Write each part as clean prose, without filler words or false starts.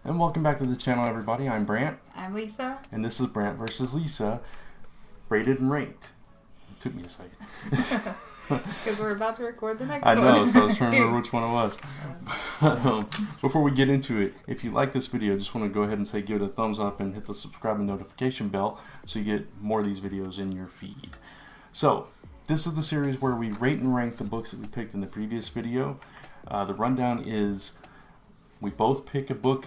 And welcome back to the channel, everybody. I'm Brant. I'm Lisa. And this is Brant versus Lisa, rated and ranked. It took me a second. Because we're about to record the next I one. know, so I was trying to remember which one it was. Before we get into it, if you like this video, just want to go ahead and say give it a thumbs up and hit the subscribe and notification bell so you get more of these videos in your feed. So, this is the series where we rate and rank the books that we picked in the previous video. The rundown is we both pick a book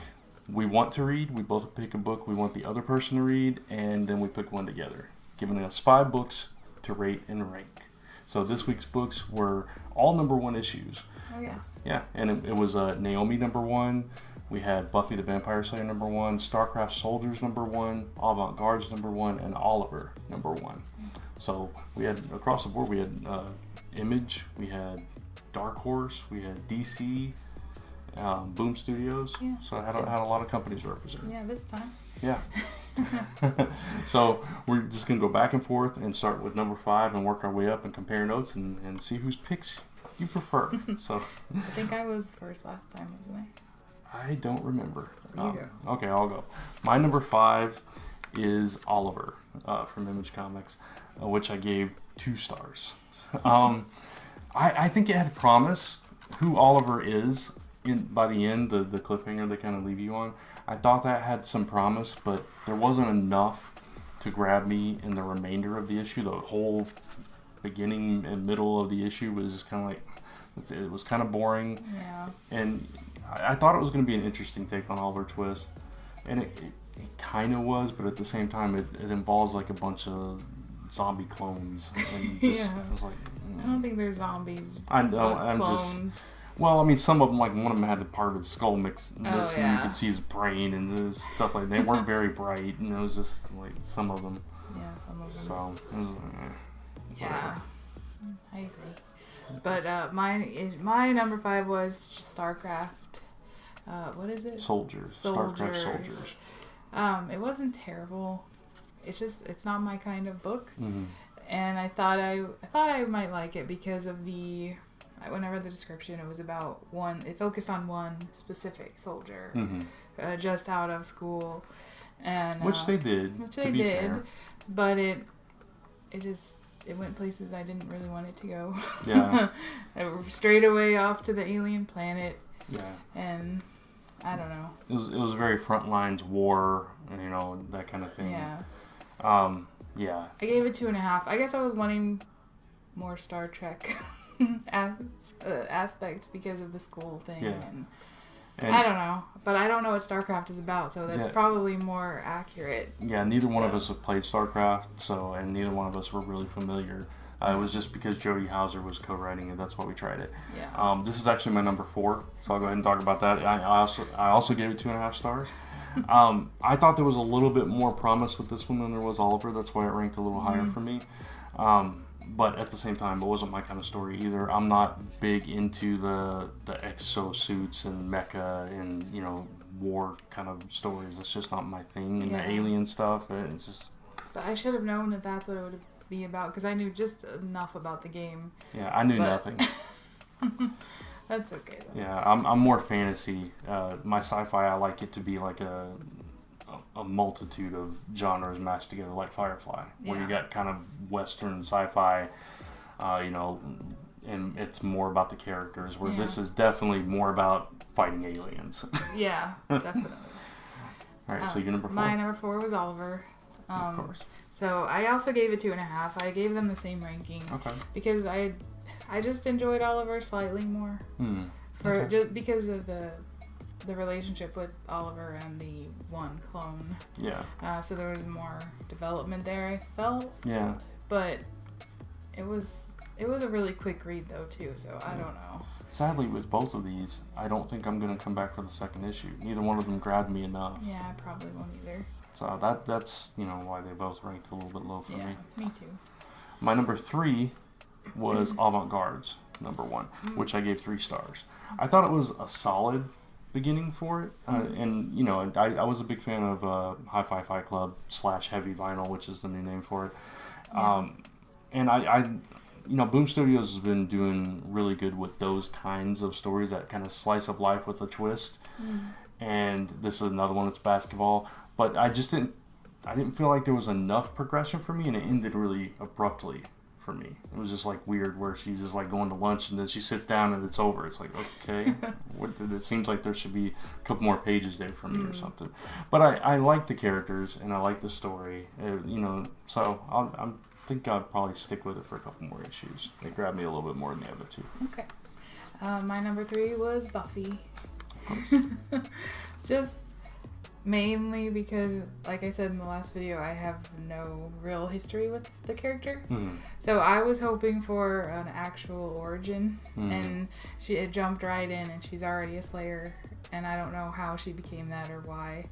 we want to read, we both pick a book we want the other person to read, and then we pick one together, giving us 5 books to rate and rank. So this week's books were all #1 issues. Oh yeah. Yeah, and it was Naomi #1. We had Buffy the Vampire Slayer #1, StarCraft Soldiers #1, Avant-Guards #1, and Oliver #1. So we had across the board. We had Image, we had Dark Horse, we had DC, Boom Studios. Yeah. So I had a lot of companies represented. Yeah, this time. Yeah. So we're just going to go back and forth and start with number 5 and work our way up and compare notes and see whose picks you prefer. So I think I was first last time, wasn't I don't remember. You go. Okay, I'll go. My number 5 is Oliver from Image Comics, which I gave 2 stars. I think it had promise. Who Oliver is by the end, the cliffhanger they kind of leave you on. I thought that had some promise, but there wasn't enough to grab me in the remainder of the issue. The whole beginning and middle of the issue was just kind of like, it was kind of boring. Yeah. And I thought it was going to be an interesting take on Oliver Twist, and it kind of was, but at the same time, it involves like a bunch of zombie clones, and just, Yeah. I was like, I don't think they're zombies. I know, but I'm clones. just. Well, I mean, some of them, like one of them had the part of his skull mixed missing. yeah. You could see his brain and stuff like that. They weren't very bright, and it was just like some of them. Yeah, some of them. So, it was, Yeah, I agree. But my number 5 was StarCraft. What is it? Soldiers. StarCraft Soldiers. It wasn't terrible. It's not my kind of book. Mm-hmm. And I thought I might like it because of when I read the description, it was about it focused on one specific soldier, just out of school, and which they did, fair. But it went places I didn't really want it to go. Yeah. Straight away off to the alien planet. Yeah. And I don't know. It was very Frontlines war, that kind of thing. Yeah. Yeah. I gave it 2.5. I guess I was wanting more Star Trek aspect because of the school thing. Yeah. And I don't know. But I don't know what StarCraft is about, so that's probably more accurate. Yeah, neither one of us have played StarCraft, and neither one of us were really familiar. It was just because Jody Houser was co-writing it. That's why we tried it. Yeah. This is actually my number 4, so I'll go ahead and talk about that. I also gave it 2.5 stars. I thought there was a little bit more promise with this one than there was Oliver. That's why it ranked a little higher for me. But at the same time, it wasn't my kind of story either. I'm not big into the exosuits and mecha and war kind of stories. It's just not my thing. And the alien stuff, it's just. But I should have known that that's what it would be about because I knew just enough about the game. Yeah, I knew nothing. That's okay though. Yeah, I'm more fantasy. My sci-fi, I like it to be like a multitude of genres mashed together, like Firefly, where you got kind of Western sci-fi, and it's more about the characters. Where this is definitely more about fighting aliens. Yeah, definitely. All right, so your number 4. My number 4 was Oliver. Of course. So I also gave it 2.5. I gave them the same ranking. Okay. Because I just enjoyed Oliver slightly more. Just because of the relationship with Oliver and the one clone. Yeah. So there was more development there, I felt. Yeah. But it was a really quick read though too. So I don't know. Sadly, with both of these, I don't think I'm going to come back for the second issue. Neither one of them grabbed me enough. Yeah, I probably won't either. So that's why they both ranked a little bit low for me. Yeah, me too. My number 3 was Avant-Guards, number 1, which I gave 3 stars. I thought it was a solid beginning for it, and I was a big fan of Hi-Fi Fight Club / Heavy Vinyl, which is the new name for it. And I Boom Studios has been doing really good with those kinds of stories, that kind of slice of life with a twist. and this is another one that's basketball. But I didn't feel like there was enough progression for me, and it ended really abruptly for me. It was just like weird where she's just like going to lunch and then she sits down and it's over. It's like, okay, it seems like there should be a couple more pages there for me or something. But I like the characters and I like the story, so I think I'd probably stick with it for a couple more issues. It grabbed me a little bit more than the other two. Okay. My number 3 was Buffy. Of course. Just mainly because, like I said in the last video, I have no real history with the character. So I was hoping for an actual origin, and it jumped right in, and she's already a Slayer, and I don't know how she became that or why.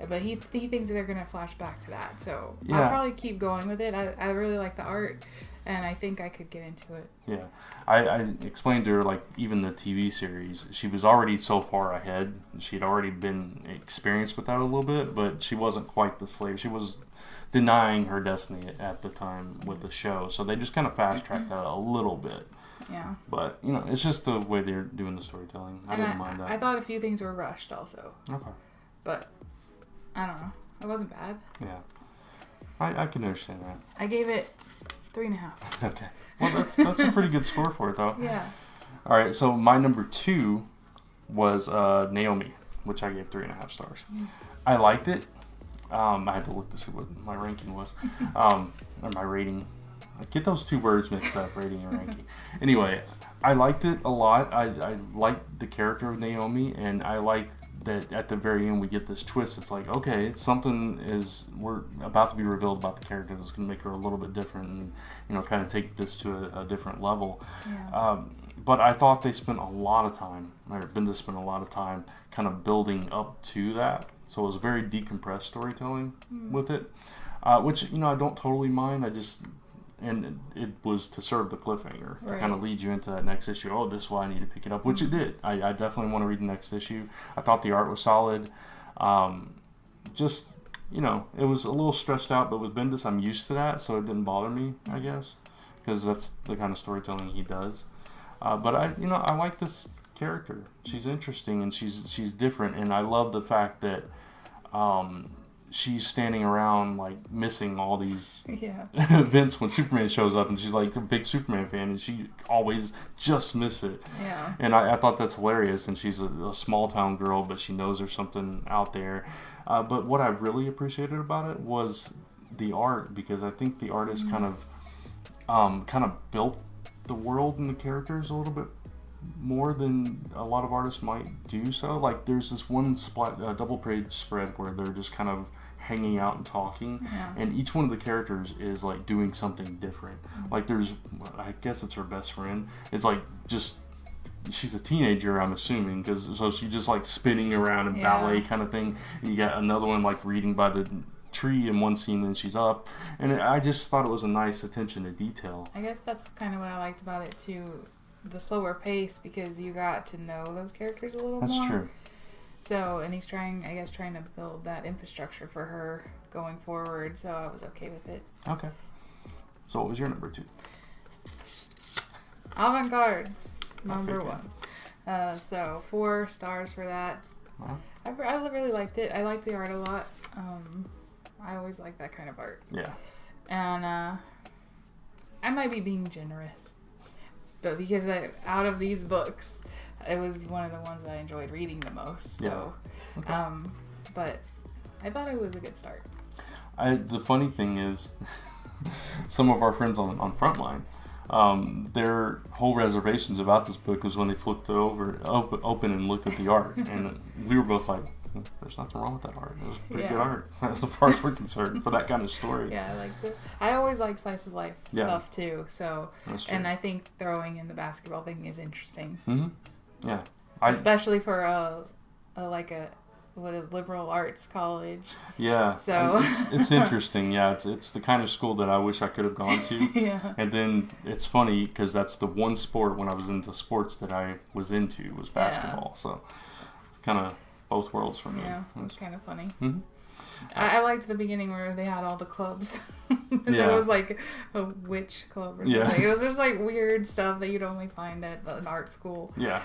But he thinks they're going to flash back to that, so I'll probably keep going with it. I really like the art, and I think I could get into it. Yeah. I explained to her, like, even the TV series, she was already so far ahead. She'd already been experienced with that a little bit, but she wasn't quite the Slayer. She was denying her destiny at the time with the show, so they just kind of fast-tracked that a little bit. Yeah. But, it's just the way they're doing the storytelling. I didn't mind that. I thought a few things were rushed also. Okay. But I don't know. It wasn't bad. Yeah. I can understand that. I gave it 3.5. Okay. Well, that's a pretty good score for it, though. Yeah. All right. So my number 2 was Naomi, which I gave 3.5 stars. I liked it. I had to look to see what my ranking was, or my rating. I get those two words mixed up, rating and ranking. Anyway, I liked it a lot. I liked the character of Naomi, and I liked that at the very end we get this twist. It's like, okay, we're about to be revealed about the character that's going to make her a little bit different and, kind of take this to a different level. Yeah. But I thought Bendis spent a lot of time kind of building up to that. So it was very decompressed storytelling with it, which, I don't totally mind. And it was to serve the cliffhanger, to kind of lead you into that next issue. Oh, this is why I need to pick it up, which it did. I definitely want to read the next issue. I thought the art was solid. It was a little stretched out, but with Bendis, I'm used to that, so it didn't bother me, I guess, because that's the kind of storytelling he does. But I like this character. She's interesting and she's different, and I love the fact that she's standing around like missing all these events when Superman shows up, and she's like a big Superman fan, and she always just miss it. Yeah. And I thought that's hilarious, and she's a small town girl, but she knows there's something out there. But what I really appreciated about it was the art, because I think the artist kind of built the world and the characters a little bit more than a lot of artists might do so. Like, there's this one double page spread where they're just kind of hanging out and talking, and each one of the characters is like doing something different. Like, I guess it's her best friend. It's like she's a teenager, I'm assuming, so she's just like spinning around in ballet kind of thing. And you got another one like reading by the tree in one scene, and she's up, and I just thought it was a nice attention to detail. I guess that's kind of what I liked about it too, the slower pace, because you got to know those characters a little more. That's true. So, and he's trying to build that infrastructure for her going forward, so I was okay with it. Okay. So what was your number 2? Avant-Guards, number 1. So 4 stars for that. Wow. I really liked it. I liked the art a lot. I always like that kind of art. Yeah. And I might be being generous, but because out of these books, it was one of the ones I enjoyed reading the most. So, but I thought it was a good start. The funny thing is, some of our friends on Frontline, their whole reservations about this book was when they flipped it open and looked at the art, and we were both like, there's nothing wrong with that art. It was pretty good art, as far as we're concerned, for that kind of story. Yeah, I liked it. I always like slice of life stuff too. So, and I think throwing in the basketball thing is interesting. Mm-hmm. Yeah, especially for a liberal arts college. Yeah, so it's interesting. Yeah, it's the kind of school that I wish I could have gone to. Yeah. And then it's funny because that's the one sport when I was into sports that I was into was basketball. So it's kind of both worlds for me. Yeah, it's kind of funny. Mm-hmm. I liked the beginning where they had all the clubs. There was like a witch club or something. Yeah. It was just like weird stuff that you'd only find at an art school. Yeah,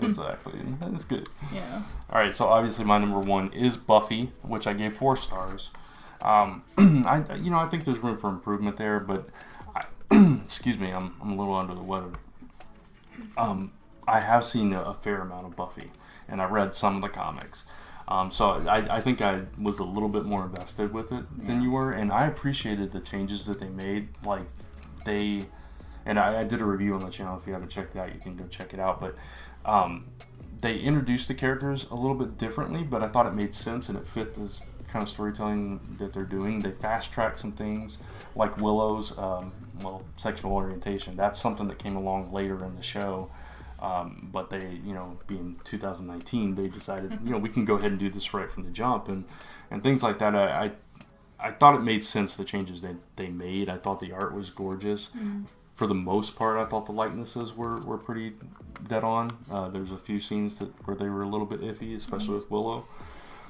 exactly. It's good. Yeah. All right, so obviously my number 1 is Buffy, which I gave 4 stars. I think there's room for improvement there, but excuse me, I'm a little under the weather. I have seen a fair amount of Buffy, and I read some of the comics. So I think I was a little bit more invested with it than you were, and I appreciated the changes that they made. Like and I did a review on the channel. If you haven't checked it out, you can go check it out. But they introduced the characters a little bit differently, but I thought it made sense and it fit this kind of storytelling that they're doing. They fast-tracked some things, like Willow's sexual orientation. That's something that came along later in the show. But they, being 2019, they decided, we can go ahead and do this right from the jump and things like that. I thought it made sense, the changes they made. I thought the art was gorgeous. For the most part, I thought the likenesses were pretty dead on. There's a few scenes where they were a little bit iffy, especially with Willow.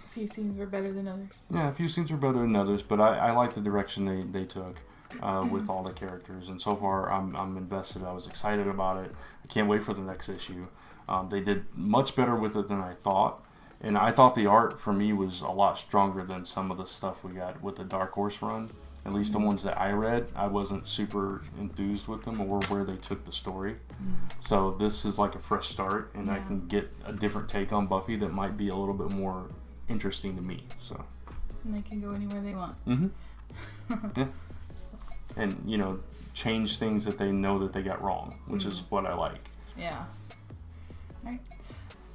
A few scenes were better than others. Yeah, a few scenes were better than others, but I like the direction they took. With all the characters, and so far I'm invested. I was excited about it. I can't wait for the next issue. They did much better with it than I thought, and I thought the art for me was a lot stronger than some of the stuff we got with the Dark Horse run. At least the ones that I read, I wasn't super enthused with them or where they took the story. So this is like a fresh start, and I can get a different take on Buffy that might be a little bit more interesting to me. So and they can go anywhere they want. Yeah. And change things that they know that they got wrong, which is what I like. Yeah. Right.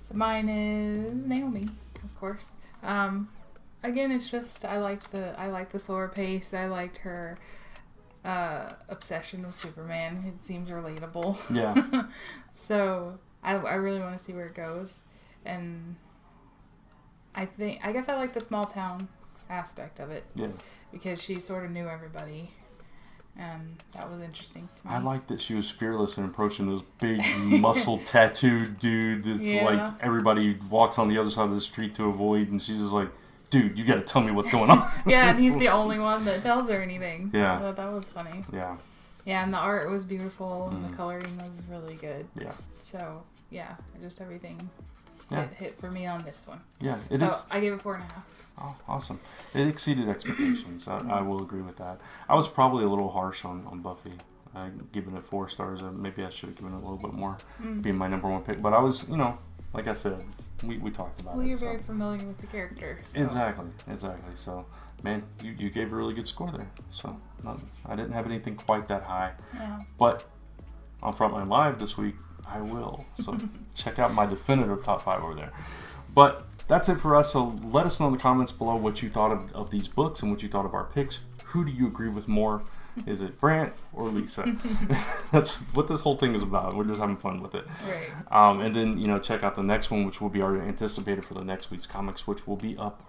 So mine is Naomi, of course. Again, it's just I liked the slower pace. I liked her obsession with Superman. It seems relatable. Yeah. So I really want to see where it goes, and I guess I like the small town aspect of it. Yeah. Because she sort of knew everybody. And that was interesting to me. I liked that she was fearless in approaching those big muscle tattooed dude that's like everybody walks on the other side of the street to avoid, and she's just like, dude, you gotta tell me what's going on. Yeah, and he's the only one that tells her anything. Yeah. I thought that was funny. Yeah. Yeah, and the art was beautiful, and the coloring was really good. Yeah. So, yeah, just everything hit for me on this one. Yeah. I gave it 4.5. Oh, awesome. It exceeded expectations. I will agree with that. I was probably a little harsh on Buffy. Giving it 4 stars. Maybe I should have given it a little bit more, being my number 1 pick. But I was, like I said, we talked about it. Well, you're very familiar with the character. So. Exactly. So, man, you gave a really good score there. So, I didn't have anything quite that high. Yeah. But on Frontline Live this week, I will. So, check out my definitive top 5 over there. But that's it for us. So, let us know in the comments below what you thought of these books and what you thought of our picks. Who do you agree with more? Is it Brant or Lisa? That's what this whole thing is about. We're just having fun with it. Right. And then, check out the next one, which will be already anticipated for the next week's comics, which will be up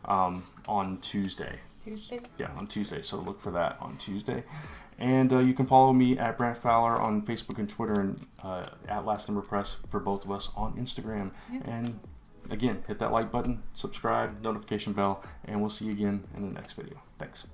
on Tuesday. Tuesday? Yeah, on Tuesday. So look for that on Tuesday. And you can follow me at Brant Fowler on Facebook and Twitter, and at Last Number Press for both of us on Instagram. Yep. And again, hit that like button, subscribe, notification bell, and we'll see you again in the next video. Thanks.